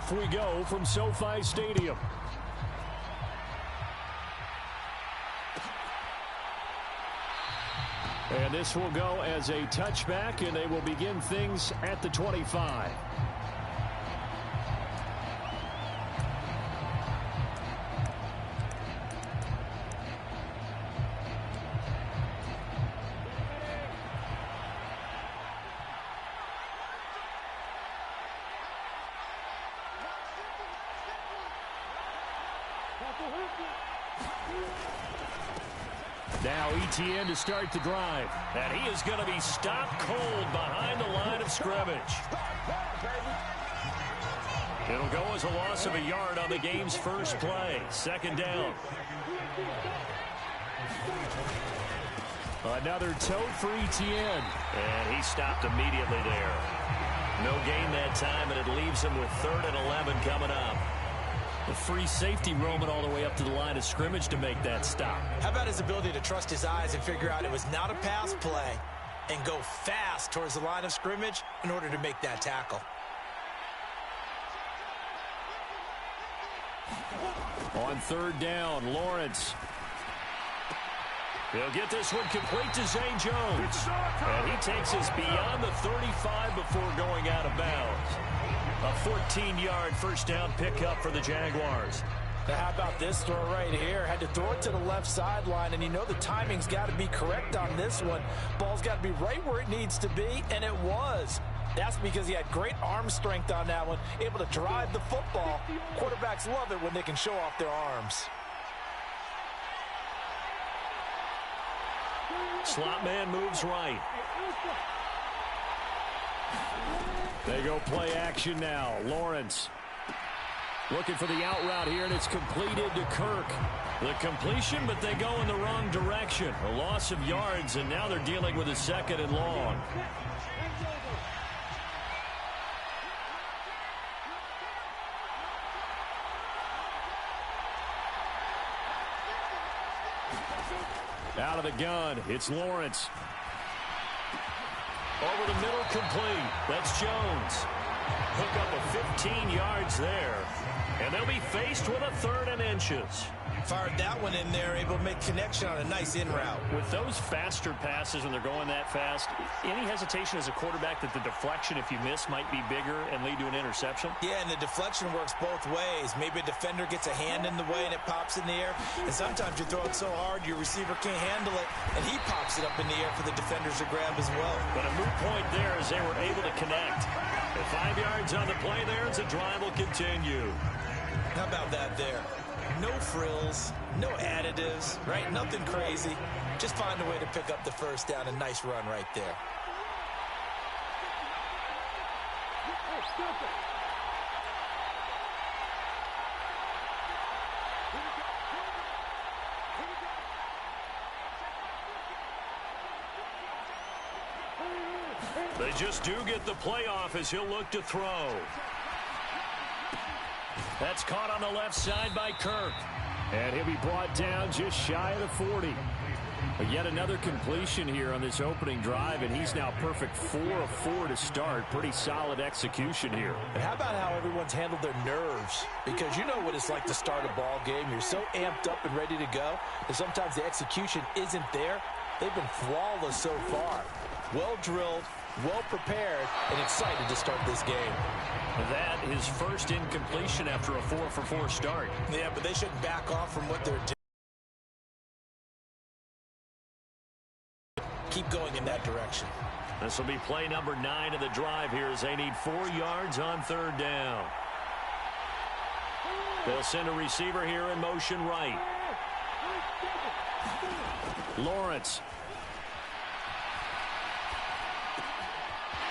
Off we go from SoFi Stadium. And this will go as a touchback, and they will begin things at the 25. Now ETN to start the drive. And he is going to be stopped cold behind the line of scrimmage. It'll go as a loss of a yard on the game's first play. Second down. Another toe for ETN. And he stopped immediately there. No gain that time, and it leaves him with 3rd and 11 coming up. The free safety roaming all the way up to the line of scrimmage to make that stop. How about his ability to trust his eyes and figure out it was not a pass play and go fast towards the line of scrimmage in order to make that tackle. On 3rd down, Lawrence. He'll get this one complete to Zay Jones. And he takes us beyond the 35 before going out of bounds. A 14-yard first down pickup for the Jaguars. Now how about this throw right here? Had to throw it to the left sideline, and you know the timing's got to be correct on this one. Ball's got to be right where it needs to be, and it was. That's because he had great arm strength on that one, able to drive the football. Quarterbacks love it when they can show off their arms. Slot man moves right. They go play action now. Lawrence looking for the out route here, and it's completed to Kirk. The completion, but they go in the wrong direction. A loss of yards, and now they're dealing with a 2nd and long. Out of the gun, it's Lawrence. Over the middle, complete. That's Jones. Hook up of 15 yards there. And they'll be faced with a 3rd and inches. Fired that one in there, able to make connection on a nice in route. With those faster passes when they're going that fast, any hesitation as a quarterback that the deflection, if you miss, might be bigger and lead to an interception? Yeah, and the deflection works both ways. Maybe a defender gets a hand in the way and it pops in the air. And sometimes you throw it so hard your receiver can't handle it, and he pops it up in the air for the defenders to grab as well. But a moot point there as they were able to connect. At 5 yards on the play there as the drive will continue. How about that there? No frills, no additives, right? Nothing crazy. Just find a way to pick up the first down. A nice run right there. They just do get the playoff as he'll look to throw. That's caught on the left side by Kirk. And he'll be brought down just shy of the 40. But yet another completion here on this opening drive, and he's now perfect 4 of 4 to start. Pretty solid execution here. And how about how everyone's handled their nerves? Because you know what it's like to start a ball game. You're so amped up and ready to go, and sometimes the execution isn't there. They've been flawless so far. Well drilled, well prepared, and excited to start this game. That is first incompletion after a 4 for 4 start. Yeah, but they shouldn't back off from what they're doing. Keep going in that direction. This will be play number 9 of the drive here as they need 4 yards on 3rd down. They'll send a receiver here in motion right. Lawrence.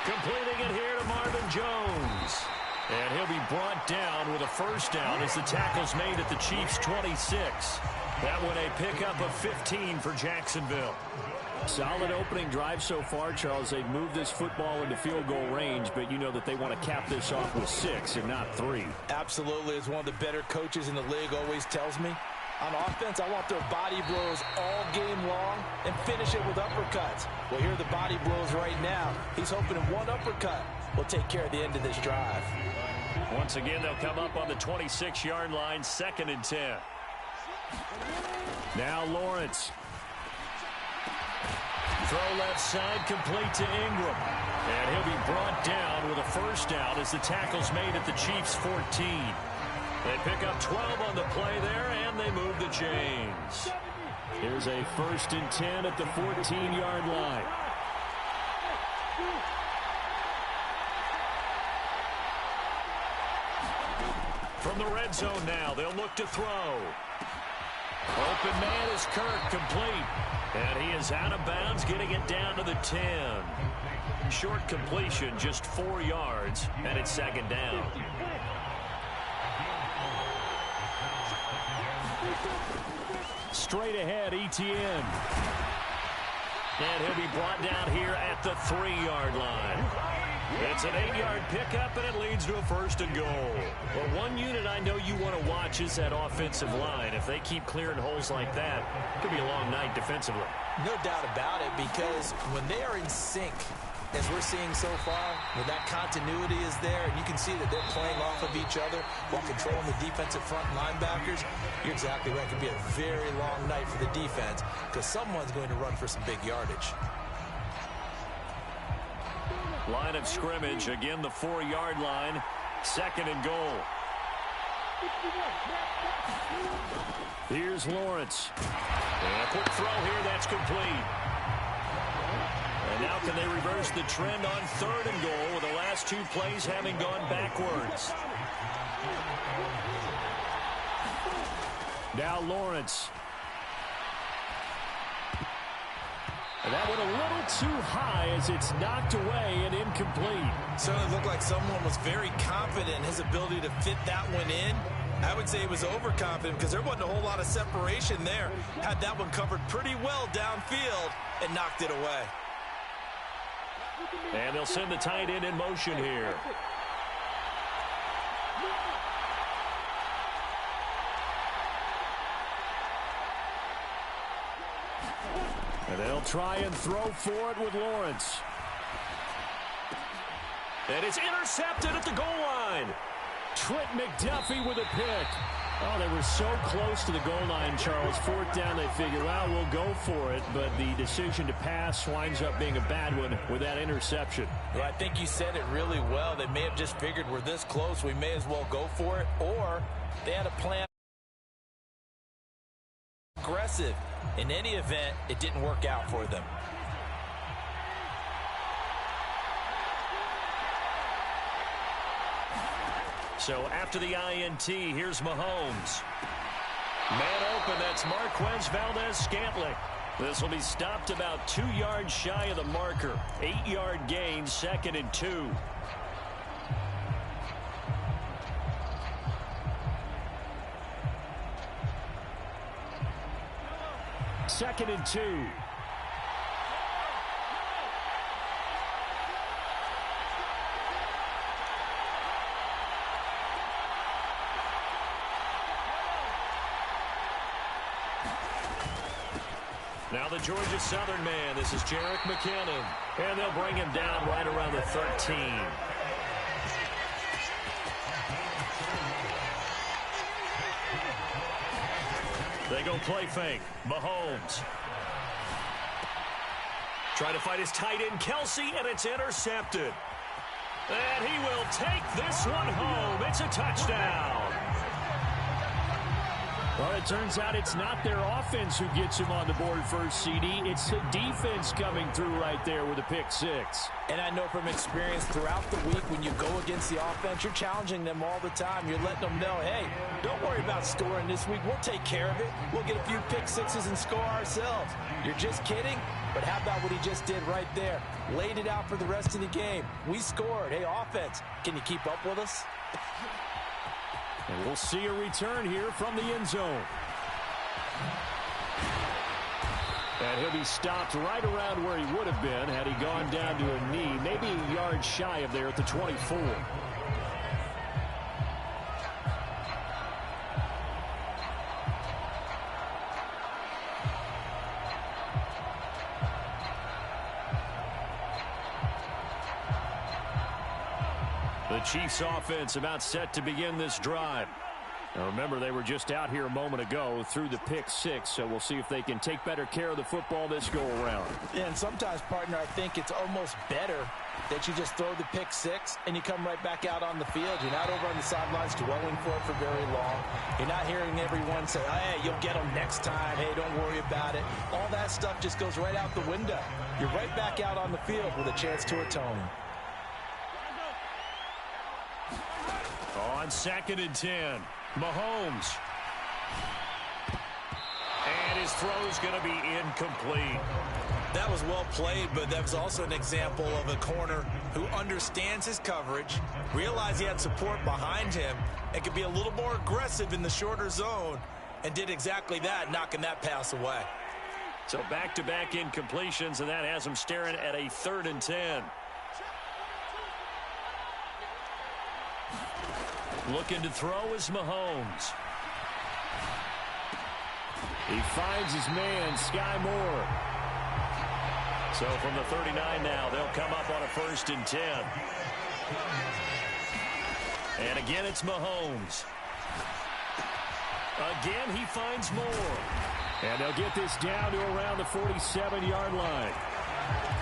Completing it here to Marvin Jones. And he'll be brought down with a first down as the tackle's made at the Chiefs' 26. That one a pickup of 15 for Jacksonville. Solid opening drive so far, Charles. They've moved this football into field goal range, but you know that they want to cap this off with 6 and not 3. Absolutely. As one of the better coaches in the league always tells me, on offense, I want their body blows all game long and finish it with uppercuts. Well, here are the body blows right now. He's hoping one uppercut will take care of the end of this drive. Once again, they'll come up on the 26-yard line, 2nd and 10. Now Lawrence. Throw left side, complete to Ingram. And he'll be brought down with a first down as the tackle's made at the Chiefs' 14. They pick up 12 on the play there, and they move the chains. Here's a 1st and 10 at the 14-yard line. From the red zone now, they'll look to throw. Open man is Kirk, complete. And he is out of bounds, getting it down to the 10. Short completion, just 4 yards, and it's 2nd down. Straight ahead, Etienne. And he'll be brought down here at the 3-yard line. It's an 8-yard pickup, and it leads to a 1st and goal. Well, one unit I know you want to watch is that offensive line. If they keep clearing holes like that, it could be a long night defensively. No doubt about it, because when they are in sync, as we're seeing so far, when that continuity is there, and you can see that they're playing off of each other while controlling the defensive front linebackers, you're exactly right. It could be a very long night for the defense because someone's going to run for some big yardage. Line of scrimmage, again the 4-yard line, 2nd and goal. Here's Lawrence. And a quick throw here, that's complete. And now can they reverse the trend on 3rd and goal with the last 2 plays having gone backwards? Now Lawrence. And that went a little too high as it's knocked away and incomplete. Certainly looked like someone was very confident in his ability to fit that one in. I would say he was overconfident because there wasn't a whole lot of separation there. Had that one covered pretty well downfield and knocked it away. And they'll send the tight end in motion here. And they'll try and throw for it with Lawrence. And it's intercepted at the goal line. Trent McDuffie with a pick. Oh, they were so close to the goal line, Charles. 4th down, they figure, well, we'll go for it. But the decision to pass winds up being a bad one with that interception. Yeah, I think you said it really well. They may have just figured we're this close, we may as well go for it. Or they had a plan aggressive. In any event, it didn't work out for them. So after the INT, here's Mahomes. Man open, that's Marquez Valdez-Scantling. This will be stopped about 2 yards shy of the marker. 8-yard gain, 2nd and 2. Second and 2. Now the Georgia Southern man. This is Jerick McKinnon. And they'll bring him down right around the 13. They go play fake. Mahomes. Trying to fight his tight end, Kelsey, and it's intercepted. And he will take this one home. It's a touchdown. Well, it turns out it's not their offense who gets him on the board first, CD. It's the defense coming through right there with a pick 6. And I know from experience throughout the week when you go against the offense, you're challenging them all the time. You're letting them know, hey, don't worry about scoring this week. We'll take care of it. We'll get a few pick 6s and score ourselves. You're just kidding? But how about what he just did right there? Laid it out for the rest of the game. We scored. Hey, offense, can you keep up with us? And we'll see a return here from the end zone. And he'll be stopped right around where he would have been had he gone down to a knee, maybe a yard shy of there at the 24. The Chiefs offense about set to begin this drive. Now remember, they were just out here a moment ago through the pick six, so we'll see if they can take better care of the football this go-around. Yeah, and sometimes, partner, I think it's almost better that you just throw the pick six and you come right back out on the field. You're not over on the sidelines dwelling for it for very long. You're not hearing everyone say, hey, you'll get them next time. Hey, don't worry about it. All that stuff just goes right out the window. You're right back out on the field with a chance to atone. On 2nd and 10, Mahomes. And his throw's going to be incomplete. That was well played, but that was also an example of a corner who understands his coverage, realized he had support behind him, and could be a little more aggressive in the shorter zone, and did exactly that, knocking that pass away. So back-to-back incompletions, and that has him staring at a 3rd and 10. Looking to throw is Mahomes. He finds his man, Sky Moore. So from the 39 now, they'll come up on a 1st and 10. And again, it's Mahomes. Again, he finds Moore. And they'll get this down to around the 47-yard line.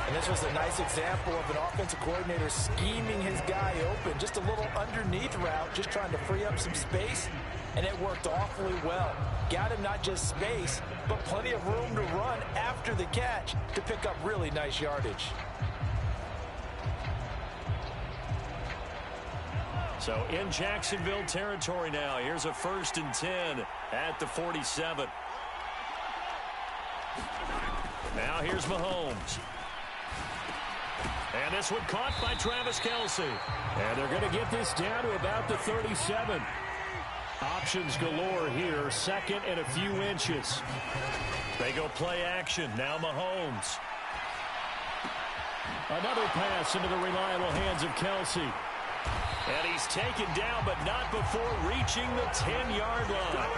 And this was a nice example of an offensive coordinator scheming his guy open. Just a little underneath route, just trying to free up some space. And it worked awfully well. Got him not just space, but plenty of room to run after the catch to pick up really nice yardage. So in Jacksonville territory now. Here's a 1st and 10 at the 47. Now here's Mahomes. And this one caught by Travis Kelce. And they're going to get this down to about the 37. Options galore here. 2nd and a few inches. They go play action. Now Mahomes. Another pass into the reliable hands of Kelce. And he's taken down, but not before reaching the 10-yard line.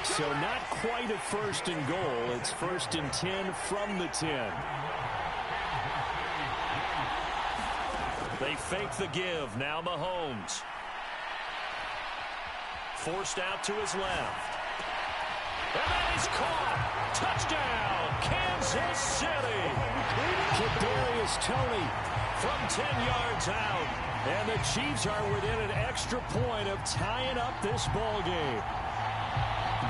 So not quite a 1st and goal. It's 1st and 10 from the 10. They fake the give. Now Mahomes. Forced out to his left. And that is caught. Touchdown, Kansas City. Kadarius Toney from 10 yards out. And the Chiefs are within an extra point of tying up this ball game.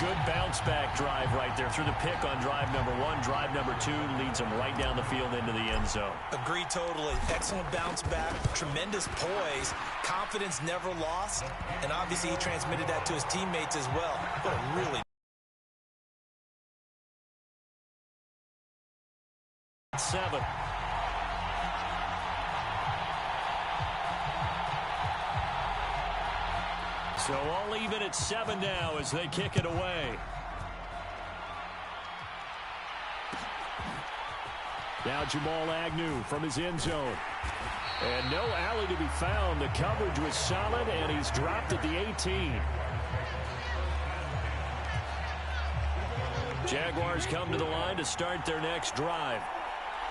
Good bounce-back drive right there through the pick on drive number 1. Drive number 2 leads them right down the field into the end zone. Agree totally. Excellent bounce back, tremendous poise, confidence never lost, and obviously he transmitted that to his teammates as well. What a really 7. So all even at 7 now as they kick it away. Now Jamal Agnew from his end zone. And no alley to be found. The coverage was solid, and he's dropped at the 18. Jaguars come to the line to start their next drive.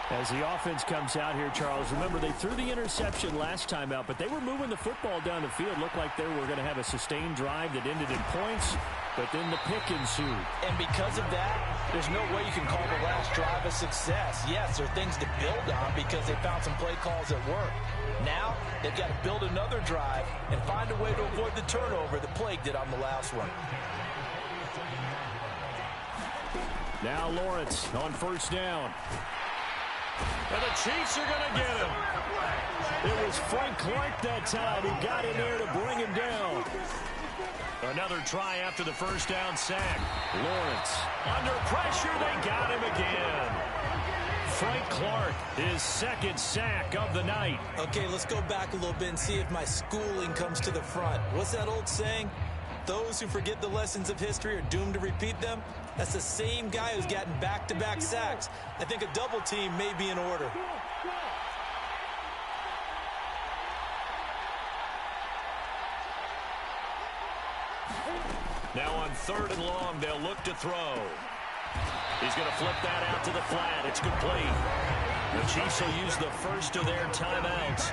As the offense comes out here, Charles, remember they threw the interception last time out, but they were moving the football down the field. Looked like they were going to have a sustained drive that ended in points, but then the pick ensued. And because of that, there's no way you can call the last drive a success. Yes, there are things to build on because they found some play calls that work. Now, they've got to build another drive and find a way to avoid the turnover that plagued it on the last one. Now Lawrence on 1st down. And the Chiefs are going to get him. It was Frank Clark that time who got in there to bring him down. Another try after the 1st down sack. Lawrence under pressure. They got him again. Frank Clark, his 2nd sack of the night. Okay, let's go back a little bit and see if my schooling comes to the front. What's that old saying? Those who forget the lessons of history are doomed to repeat them. That's the same guy who's gotten back-to-back sacks. I think a double team may be in order. Now on 3rd and long, they'll look to throw. He's going to flip that out to the flat. It's complete. The Chiefs will use the first of their timeouts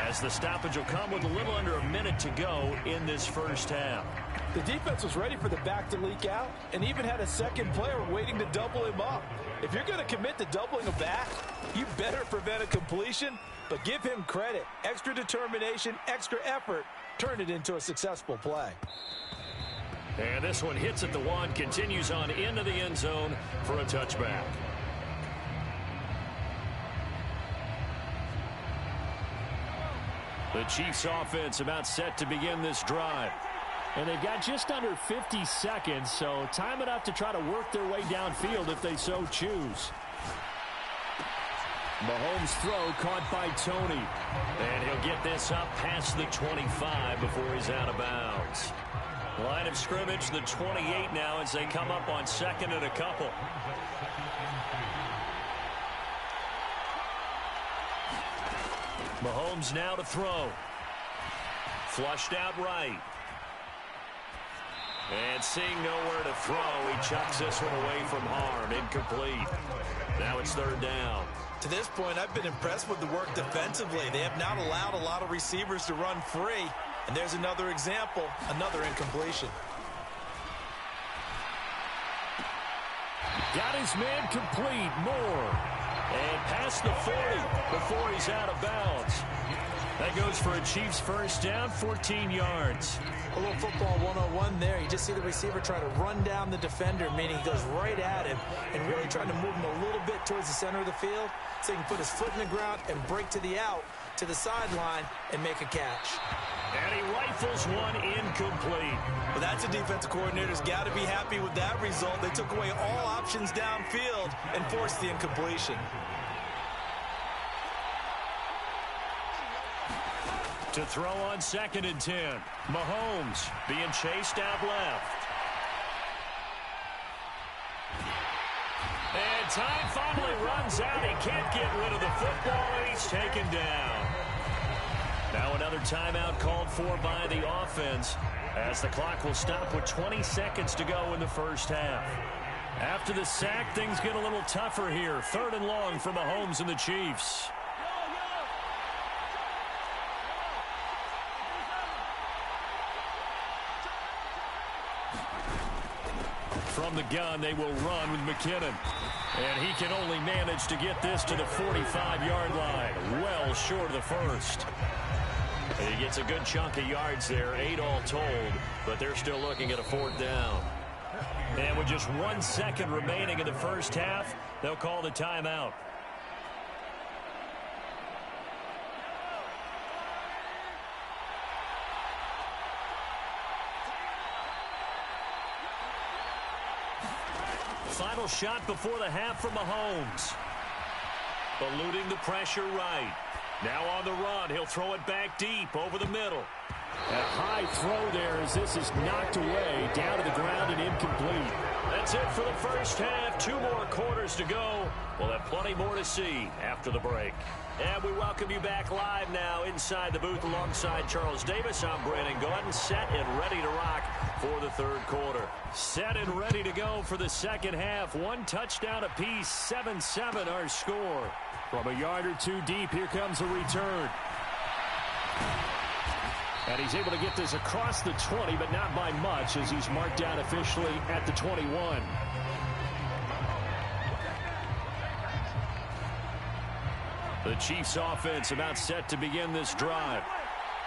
as the stoppage will come with a little under a minute to go in this first half. The defense was ready for the back to leak out and even had a second player waiting to double him up. If you're going to commit to doubling a back, you better prevent a completion, but give him credit. Extra determination, extra effort, turn it into a successful play. And this one hits at the one, continues on into the end zone for a touchback. The Chiefs offense about set to begin this drive. And they've got just under 50 seconds, so time enough to try to work their way downfield if they so choose. Mahomes' throw caught by Tony. And he'll get this up past the 25 before he's out of bounds. Line of scrimmage, the 28 now as they come up on second and a couple. Mahomes now to throw. Flushed out right. And seeing nowhere to throw, he chucks this one away from harm. Incomplete. Now it's third down. To this point, I've been impressed with the work defensively. They have not allowed a lot of receivers to run free. And there's another example, another incompletion. Got his man complete. Moore. And past the 40 before he's out of bounds. That goes for a Chiefs first down, 14 yards. A little football 101 there. You just see the receiver try to run down the defender, meaning he goes right at him and really trying to move him a little bit towards the center of the field so he can put his foot in the ground and break to the out, to the sideline, and make a catch. And he rifles one incomplete. But that's a defensive coordinator's got to be happy with that result. They took away all options downfield and forced the incompletion. To throw on second and 10. Mahomes being chased out left. And time finally runs out. He can't get rid of the football, and he's taken down. Now another timeout called for by the offense as the clock will stop with 20 seconds to go in the first half. After the sack, things get a little tougher here. Third and long for Mahomes and the Chiefs. From the gun, they will run with McKinnon. And he can only manage to get this to the 45-yard line. Well short of the first. And he gets a good chunk of yards there, 8 all told, but they're still looking at a fourth down. And with just 1 second remaining in the first half, they'll call the timeout. Final shot before the half from Mahomes. Eluding the pressure right. Now on the run, he'll throw it back deep over the middle. A high throw there as this is knocked away, down to the ground and incomplete. That's it for the first half. 2 more quarters to go. We'll have plenty more to see after the break. And we welcome you back live now inside the booth alongside Charles Davis. I'm Brandon Gordon, set and ready to rock for the third quarter. Set and ready to go for the second half. 1 touchdown apiece, 7-7 our score. From a yard or 2 deep, here comes a return. And he's able to get this across the 20, but not by much as he's marked down officially at the 21. The Chiefs offense about set to begin this drive.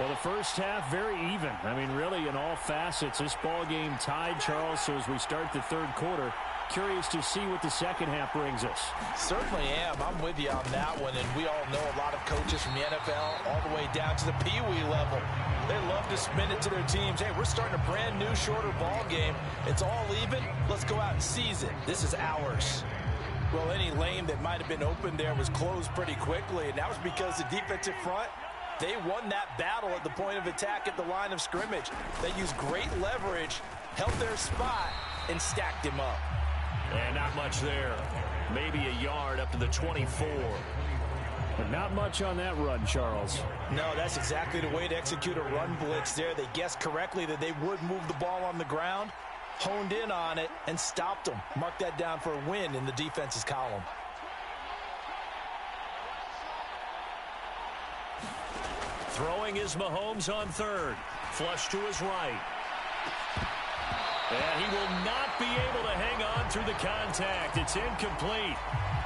Well, the first half, very even. I mean, really, in all facets, this ball game tied, Charles. So as we start the third quarter, curious to see what the second half brings us. Certainly am. I'm with you on that one. And we all know a lot of coaches from the NFL all the way down to the Pee Wee level. They love to spin it to their teams. Hey, we're starting a brand new, shorter ball game. It's all even. Let's go out and seize it. This is ours. Well, any lane that might have been open there was closed pretty quickly, and that was because the defensive front, they won that battle at the point of attack at the line of scrimmage. They used great leverage, held their spot, and stacked him up. And not much there. Maybe a yard up to the 24. But not much on that run, Charles. No, that's exactly the way to execute a run blitz there. They guessed correctly that they would move the ball on the ground, honed in on it and stopped them. Mark that down for a win in the defense's column. Throwing is Mahomes on third. Flush to his right. And he will not be able to hang on through the contact. It's incomplete.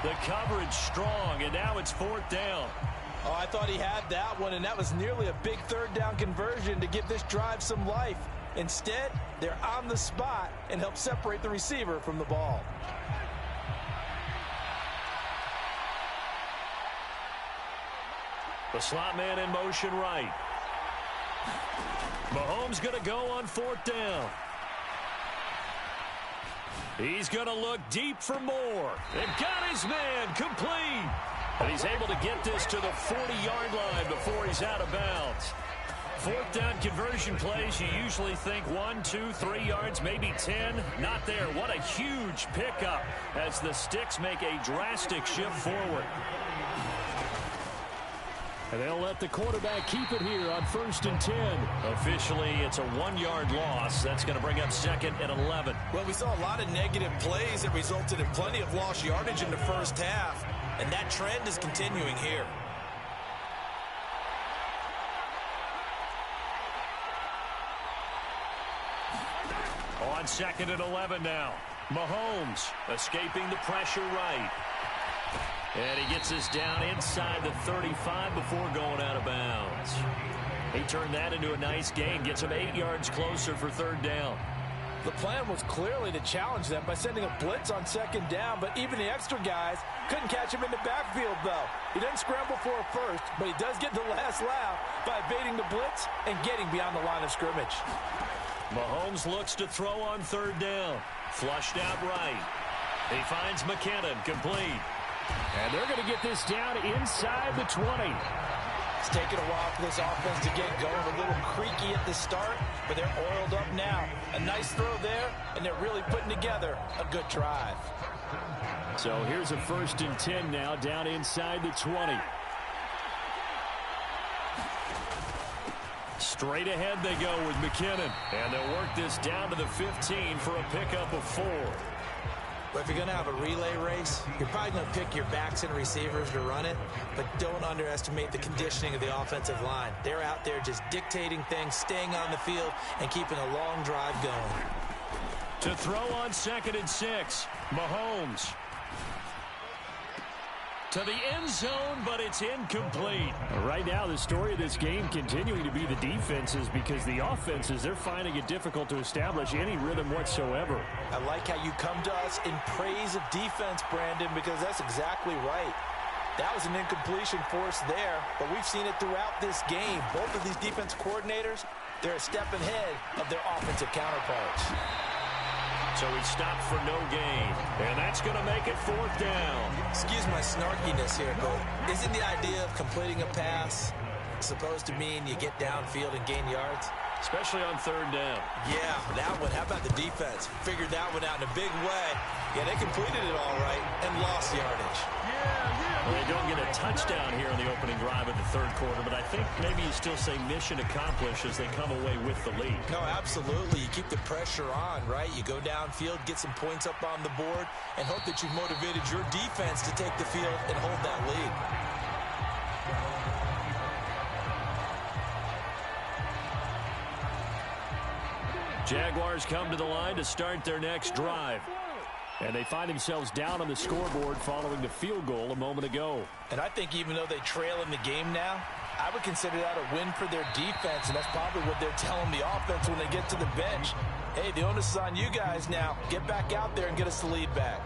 The coverage strong, and now it's fourth down. Oh, I thought he had that one, and that was nearly a big third down conversion to give this drive some life. Instead, they're on the spot and help separate the receiver from the ball. The slot man in motion right. Mahomes going to go on fourth down. He's going to look deep for more. And got his man complete. And he's able to get this to the 40-yard line before he's out of bounds. Fourth down conversion plays, you usually think 1, 2, 3 yards, maybe 10. Not there. What a huge pickup as the Sticks make a drastic shift forward. And they'll let the quarterback keep it here on 1st and 10. Officially, it's a 1-yard loss. That's going to bring up 2nd and 11. Well, we saw a lot of negative plays that resulted in plenty of lost yardage in the first half, and that trend is continuing here. On 2nd and 11 now. Mahomes escaping the pressure right. And he gets us down inside the 35 before going out of bounds. He turned that into a nice gain, gets him 8 yards closer for third down. The plan was clearly to challenge them by sending a blitz on second down, but even the extra guys couldn't catch him in the backfield, though. He doesn't scramble for a first, but he does get the last laugh by evading the blitz and getting beyond the line of scrimmage. Mahomes looks to throw on third down. Flushed out right. He finds McKinnon complete. And they're going to get this down inside the 20. It's taken a while for this offense to get going. A little creaky at the start, but they're oiled up now. A nice throw there, and they're really putting together a good drive. So here's a 1st and 10 now, down inside the 20. Straight ahead they go with McKinnon. And they'll work this down to the 15 for a pickup of 4. But if you're going to have a relay race, you're probably going to pick your backs and receivers to run it, but don't underestimate the conditioning of the offensive line. They're out there just dictating things, staying on the field, and keeping a long drive going. To throw on 2nd and 6, Mahomes. To the end zone, but it's incomplete. Right now, the story of this game continuing to be the defenses, because the offenses, they're finding it difficult to establish any rhythm whatsoever. I like how you come to us in praise of defense, Brandon, because that's exactly right. That was an incompletion force there, but we've seen it throughout this game. Both of these defense coordinators, they're a step ahead of their offensive counterparts. So he stopped for no gain. And that's going to make it fourth down. Excuse my snarkiness here, but isn't the idea of completing a pass supposed to mean you get downfield and gain yards? Especially on third down. Yeah, that one. How about the defense? Figured that one out in a big way. Yeah, they completed it all right and lost yardage. Well, they don't get a touchdown here in the opening drive of the third quarter, but I think maybe you still say mission accomplished as they come away with the lead. No, absolutely. You keep the pressure on, right? You go downfield, get some points up on the board, and hope that you've motivated your defense to take the field and hold that lead. Jaguars come to the line to start their next drive. And they find themselves down on the scoreboard following the field goal a moment ago. And I think even though they trail in the game now, I would consider that a win for their defense, and that's probably what they're telling the offense when they get to the bench. Hey, the onus is on you guys now. Get back out there and get us the lead back.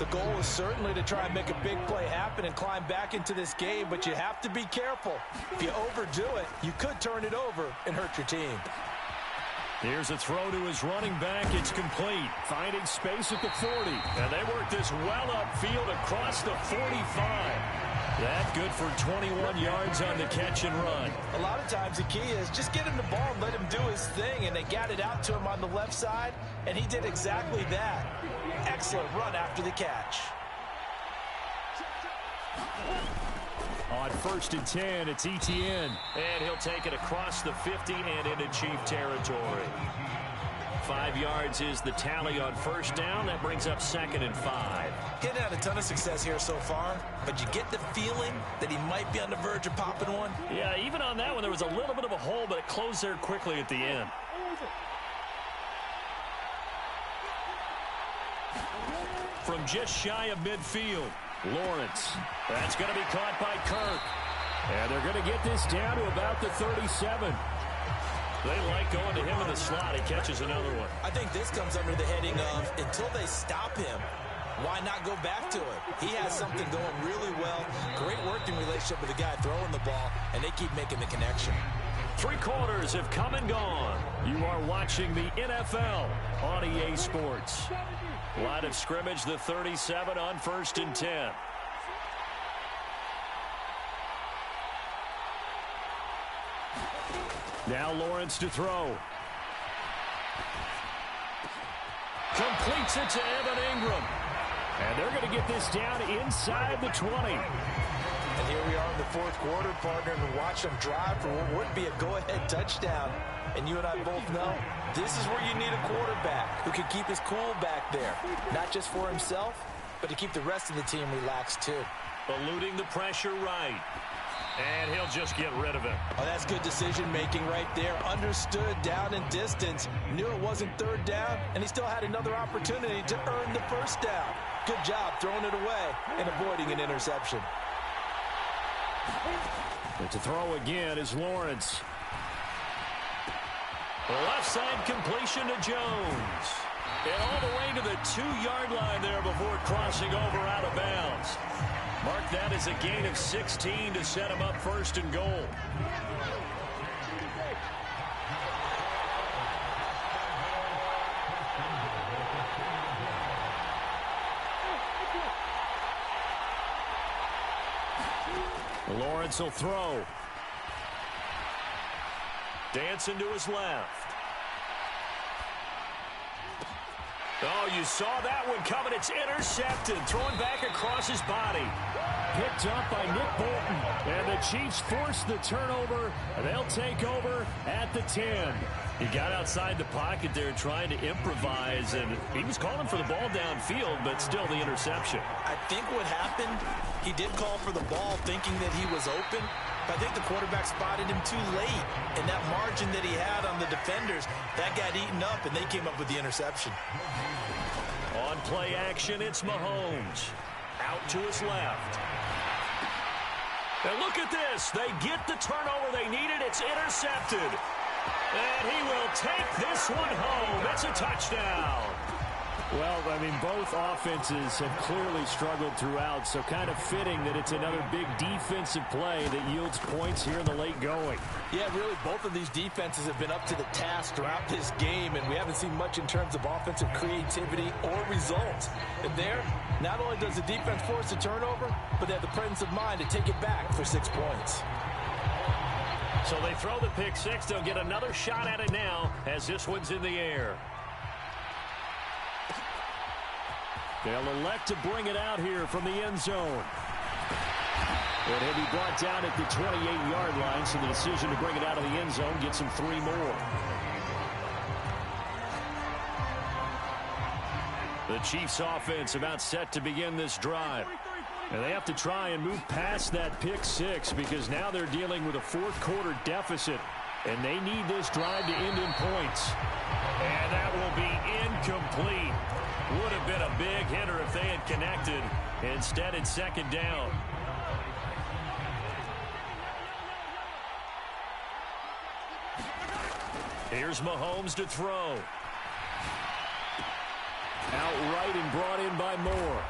The goal is certainly to try and make a big play happen and climb back into this game, but you have to be careful. If you overdo it, you could turn it over and hurt your team. Here's a throw to his running back. It's complete. Finding space at the 40. And they work this well upfield across the 45. That good for 21 yards on the catch and run. A lot of times the key is just get him the ball and let him do his thing, and they got it out to him on the left side, and he did exactly that. Excellent run after the catch. On 1st and 10, it's Etienne. And he'll take it across the 50 and into Chief territory. 5 yards is the tally on first down. That brings up 2nd and 5. Getting had a ton of success here so far, but you get the feeling that he might be on the verge of popping one. Yeah, even on that one, there was a little bit of a hole, but it closed there quickly at the end. From just shy of midfield, Lawrence. That's going to be caught by Kirk. And they're going to get this down to about the 37. They like going to him in the slot. He catches another one. I think this comes under the heading of until they stop him, why not go back to it? He has something going really well. Great working relationship with the guy throwing the ball, and they keep making the connection. 3 quarters have come and gone. You are watching the NFL on EA Sports. Line of scrimmage, the 37 on 1st and 10. Now Lawrence to throw. Completes it to Evan Ingram. And they're going to get this down inside the 20. And here we are in the 4th quarter, partner, and watch them drive for what would be a go-ahead touchdown. And you and I both know this is where you need a quarterback who can keep his cool back there. Not just for himself, but to keep the rest of the team relaxed too. Eluding the pressure right. And he'll just get rid of it. Oh, that's good decision-making right there. Understood down and distance. Knew it wasn't 3rd down, and he still had another opportunity to earn the 1st down. Good job throwing it away and avoiding an interception. And to throw again is Lawrence. Left side completion to Jones. And all the way to the 2-yard line there before crossing over out of bounds. Mark that as a gain of 16 to set him up 1st and goal. Lawrence will throw. Dancing to his left. Oh, you saw that one coming. It's intercepted. Throwing back across his body. Picked up by Nick Bolton. And the Chiefs force the turnover. They'll take over at the 10. He got outside the pocket there trying to improvise, and he was calling for the ball downfield, but still the interception. I think what happened, he did call for the ball thinking that he was open, but I think the quarterback spotted him too late. And that margin that he had on the defenders, that got eaten up, and they came up with the interception. On play action, it's Mahomes. Out to his left. And look at this. They get the turnover they needed. It's intercepted. And he will take this one home. It's a touchdown. Well, I mean, both offenses have clearly struggled throughout, so kind of fitting that it's another big defensive play that yields points here in the late going. Yeah, really, both of these defenses have been up to the task throughout this game, and we haven't seen much in terms of offensive creativity or results. And there, not only does the defense force a turnover, but they have the presence of mind to take it back for 6 points. So they throw the pick six. They'll get another shot at it now as this one's in the air. They'll elect to bring it out here from the end zone. And he'll be brought down at the 28-yard line, so the decision to bring it out of the end zone gets him 3 more. The Chiefs offense about set to begin this drive. And they have to try and move past that pick six because now they're dealing with a 4th quarter deficit. And they need this drive to end in points. And that will be incomplete. Would have been a big hitter if they had connected. Instead, it's 2nd down. Here's Mahomes to throw. Outright and brought in by Moore.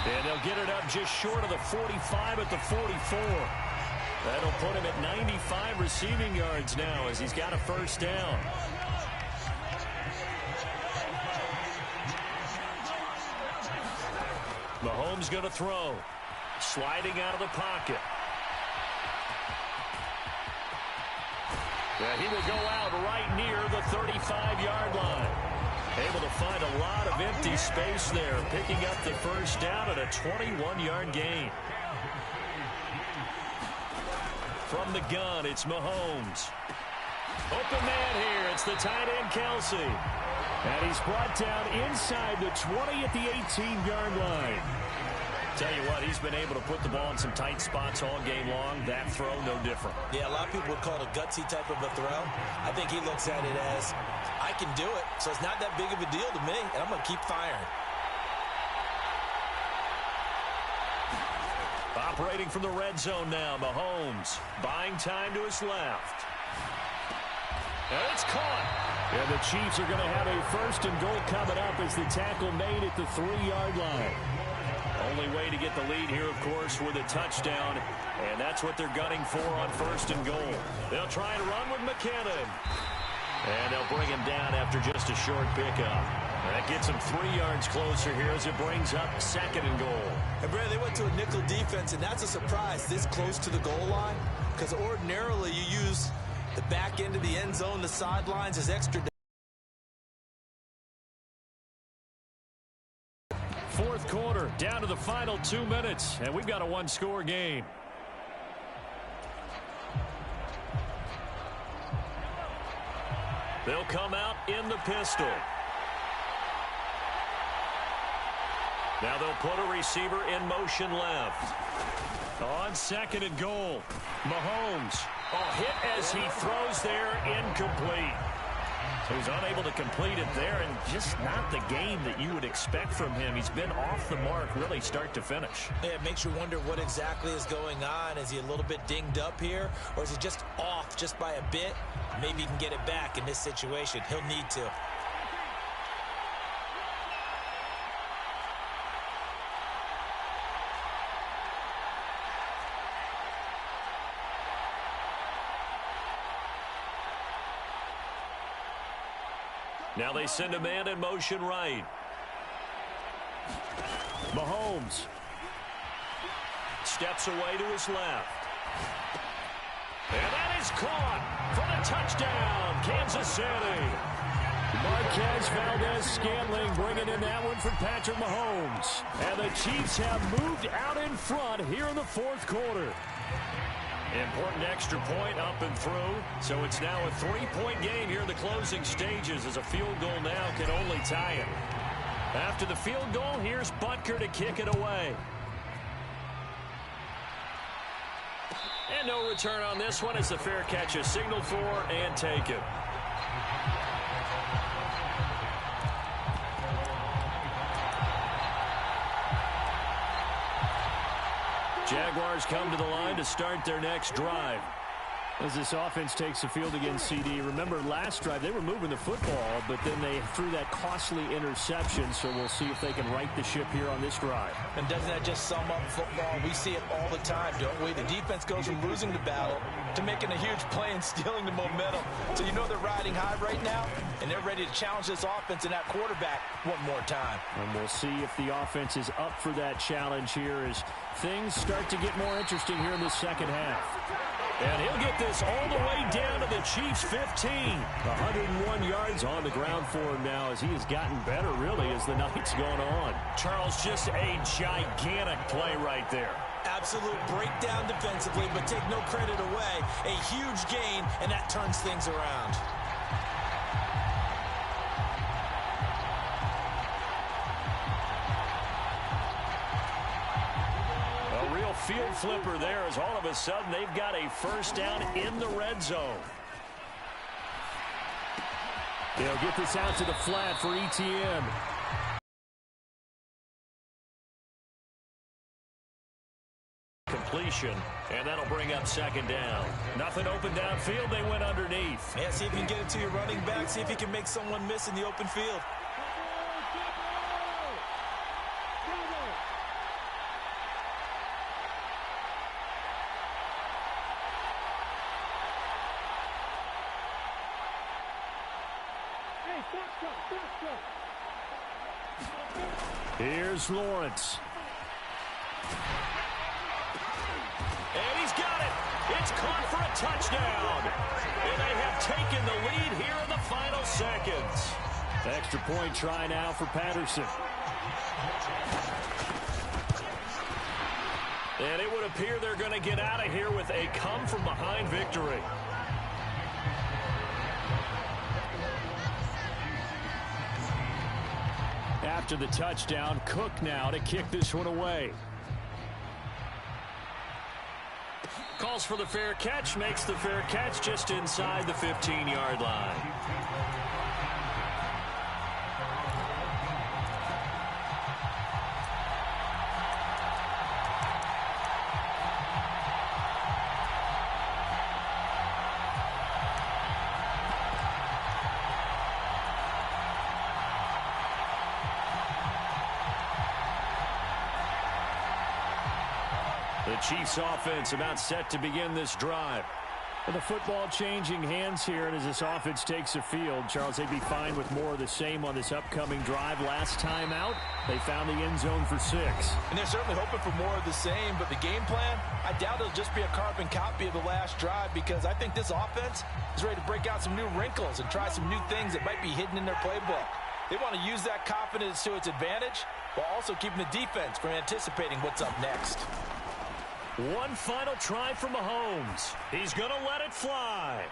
And they'll get it up just short of the 45 at the 44. That'll put him at 95 receiving yards now as he's got a 1st down. Mahomes going to throw. Sliding out of the pocket. Yeah, he will go out right near the 35-yard line. Able to find a lot of empty space there, picking up the 1st down at a 21-yard gain. From the gun, it's Mahomes. Open man here. It's the tight end, Kelsey. And he's brought down inside the 20 at the 18-yard line. Tell you what, he's been able to put the ball in some tight spots all game long. That throw, no different. Yeah, a lot of people would call it a gutsy type of a throw. I think he looks at it as, I can do it, so it's not that big of a deal to me, and I'm going to keep firing. Operating from the red zone now, Mahomes buying time to his left. And it's caught. And the Chiefs are going to have a first and goal coming up as the tackle made at the 3-yard line. Only way to get the lead here, of course, with a touchdown. And that's what they're gunning for on first and goal. They'll try and run with McKinnon. And they'll bring him down after just a short pickup. That gets him 3 yards closer here as it brings up second and goal. And Brad, they went to a nickel defense, and that's a surprise this close to the goal line. Because ordinarily you use the back end of the end zone, the sidelines as extra. Fourth quarter, down to the final 2 minutes, and we've got a one-score game. They'll come out in the pistol. Now they'll put a receiver in motion left. On second and goal, Mahomes. Hit as he throws there, incomplete. So he's unable to complete it there, and just not the game that you would expect from him. He's been off the mark really start to finish. Yeah, it makes you wonder what exactly is going on. Is he a little bit dinged up here, or is he just off just by a bit? Maybe he can get it back in this situation. He'll need to. Now they send a man in motion right. Mahomes steps away to his left. And that is caught for the touchdown, Kansas City. Marquez Valdez-Scantling bringing in that one for Patrick Mahomes. And the Chiefs have moved out in front here in the fourth quarter. Important extra point up and through. So it's now a 3-point game here in the closing stages as a field goal now can only tie it. After the field goal, here's Butker to kick it away. And no return on this one as the fair catch is signaled for and taken. Jaguars come to the line to start their next drive. As this offense takes the field against CD, remember last drive they were moving the football, but then they threw that costly interception, so we'll see if they can right the ship here on this drive. And doesn't that just sum up football? We see it all the time, don't we? The defense goes from losing the battle to making a huge play and stealing the momentum. So you know they're riding high right now, and they're ready to challenge this offense and that quarterback one more time. And we'll see if the offense is up for that challenge here as things start to get more interesting here in the second half. And he'll get this all the way down to the Chiefs' 15. 101 yards on the ground for him now as he has gotten better, really, as the night's gone on. Charles, just a gigantic play right there. Absolute breakdown defensively, but take no credit away. A huge gain, and that turns things around. Field flipper there as all of a sudden they've got a first down in the red zone. They'll get this out to the flat for ETN. Completion, and that'll bring up second down. Nothing open downfield, they went underneath. Yeah, see if you can get it to your running back, see if you can make someone miss in the open field. Here's Lawrence. And he's got it. It's caught for a touchdown. And they have taken the lead here in the final seconds. Extra point try now for Patterson. And it would appear they're going to get out of here with a come-from-behind victory. after the touchdown. Cook now to kick this one away. Calls for the fair catch, makes the fair catch just inside the 15-yard line. The Chiefs offense about set to begin this drive. With the football changing hands here, and as this offense takes the field, Charles, they'd be fine with more of the same on this upcoming drive. Last time out, they found the end zone for 6. And they're certainly hoping for more of the same, but the game plan, I doubt it'll just be a carbon copy of the last drive, because I think this offense is ready to break out some new wrinkles and try some new things that might be hidden in their playbook. They want to use that confidence to its advantage while also keeping the defense from anticipating what's up next. One final try for Mahomes. He's going to let it fly.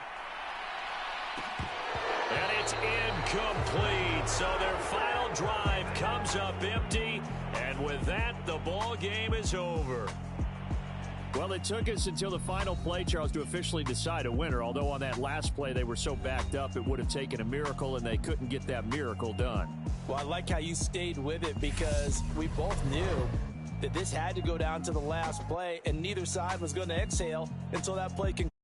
And it's incomplete. So their final drive comes up empty. And with that, the ball game is over. Well, it took us until the final play, Charles, to officially decide a winner. Although on that last play they were so backed up, it would have taken a miracle, and they couldn't get that miracle done. Well, I like how you stayed with it, because we both knew that this had to go down to the last play, and neither side was going to exhale until that play concluded.